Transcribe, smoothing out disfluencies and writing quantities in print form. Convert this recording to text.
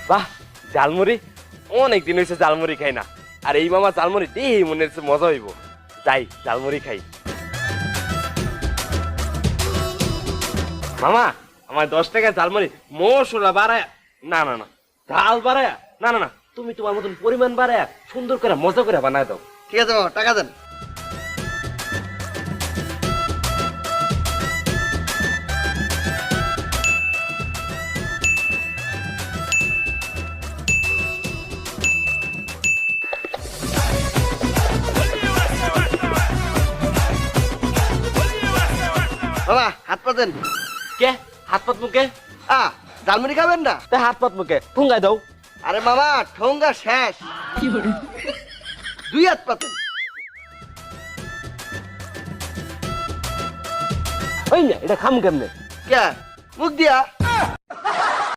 বাহ, ঝালমুড়ি অনেক দিন হয়েছে ঝালমুড়ি খাই না। আর এই মামা ঝালমুড়ি দিয়ে মনে হচ্ছে মজা হইব। যাই ঝালমুড়ি খাই। মামা, আমার 10 টাকা ঝালমুড়ি মশলা বাড়ায় না না না, ঝাল বাড়ায় না না না, তুমি তোমার মতন পরিমাণ বাড়ায় সুন্দর করে মজা করে বানায় দাও। ঠিক আছে মামা, টাকা দেন। মামা হাত পা দেন। কে হাত পাত মুখে? ঝালমুড়ি খাবেন না? তা হাত পাত মুখে ঠুঙ্গাই দাও। আরে মামা ঠোঙ্গা শেষ, 2 হাত পাতেন। ওই না, এটা খাম কেমনে? কে মুখ দিয়া?